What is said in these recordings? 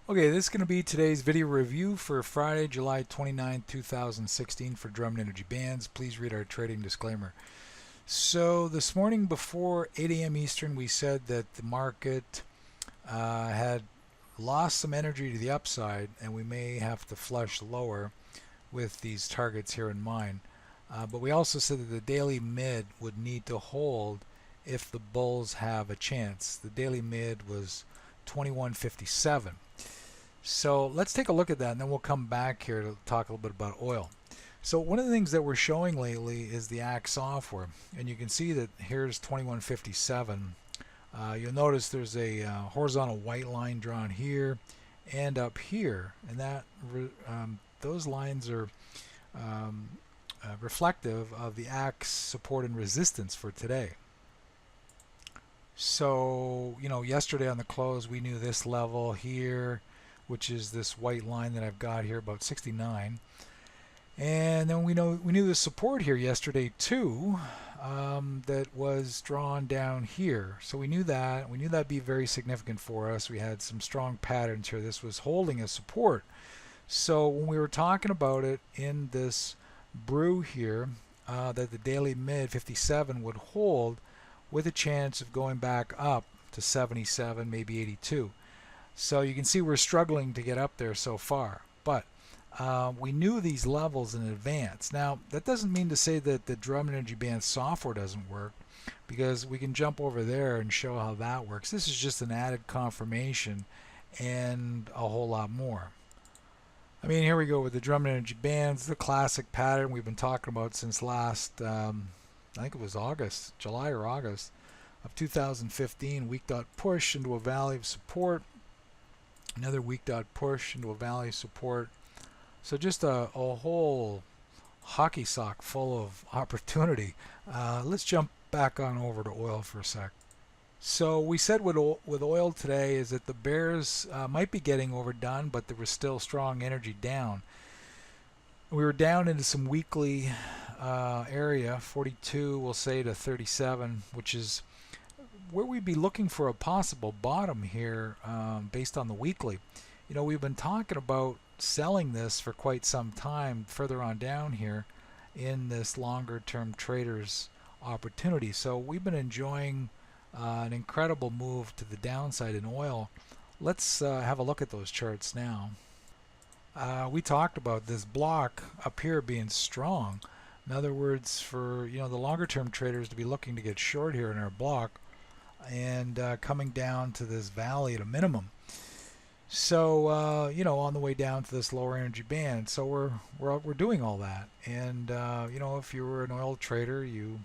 Okay, this is going to be today's video review for Friday, July 29, 2016 for Drummond Energy Bands. Please read our trading disclaimer. So this morning before 8 a.m. Eastern, we said that the market had lost some energy to the upside and we may have to flush lower with these targets here in mind. But we also said that the daily mid would need to hold if the bulls have a chance. The daily mid was 21.57. So let's take a look at that, and then we'll come back here to talk a little bit about oil. So one of the things that we're showing lately is the ACT software, and you can see that here's 21.57. You'll notice there's a horizontal white line drawn here and up here, and that those lines are reflective of the ACT's support and resistance for today. So, yesterday on the close we knew this level here, which is this white line that I've got here, about 69. And then we knew the support here yesterday too, that was drawn down here. So we knew that. We knew that'd be very significant for us. We had some strong patterns here. This was holding a support. So when we were talking about it in this brew here, that the daily mid 57 would hold with a chance of going back up to 77, maybe 82. So you can see we're struggling to get up there so far, but we knew these levels in advance. Now that doesn't mean to say that the Drummond Energy Band software doesn't work, because we can jump over there and show how that works. This is just an added confirmation and a whole lot more. I mean, here we go with the Drummond Energy Bands, the classic pattern we've been talking about since last, I think it was August, July or August of 2015. Weak dot push into a valley of support. Another weak dot push into a valley support. So just a whole hockey sock full of opportunity. Let's jump back on over to oil for a sec. So we said with oil today is that the bears might be getting overdone, but there was still strong energy down. We were down into some weekly area, 42 we'll say to 37, which is where we'd be looking for a possible bottom here, based on the weekly. We've been talking about selling this for quite some time further on down here in this longer term traders opportunity. So we've been enjoying an incredible move to the downside in oil. Let's have a look at those charts now. We talked about this block up here being strong. In other words, for the longer term traders to be looking to get short here in our block, and coming down to this valley at a minimum. So on the way down to this lower energy band. So we're doing all that, and if you were an oil trader, you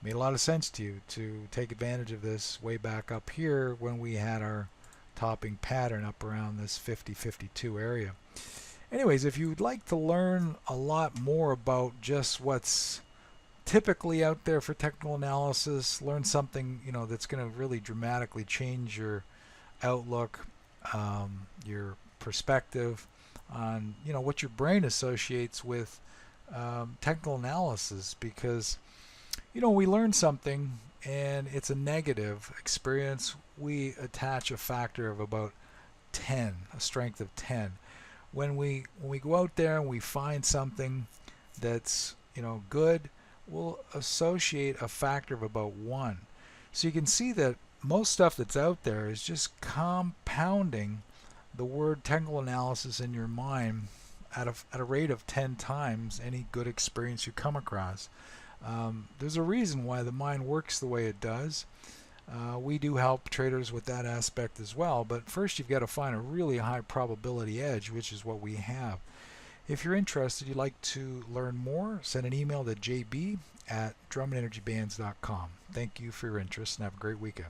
made a lot of sense to you to take advantage of this way back up here when we had our topping pattern up around this 50-52 area. Anyways, if you'd like to learn a lot more about just what's typically out there for technical analysis, learn something that's going to really dramatically change your outlook, your perspective on what your brain associates with technical analysis, because we learn something and it's a negative experience, we attach a factor of about 10, a strength of 10. When we go out there and we find something that's good, we'll associate a factor of about 1. So you can see that most stuff that's out there is just compounding the word technical analysis in your mind at a rate of 10 times any good experience you come across. There's a reason why the mind works the way it does. We do help traders with that aspect as well, but first you've got to find a really high probability edge, which is what we have. If you're interested, you'd like to learn more, send an email to jb@drummondenergybands.com. Thank you for your interest and have a great weekend.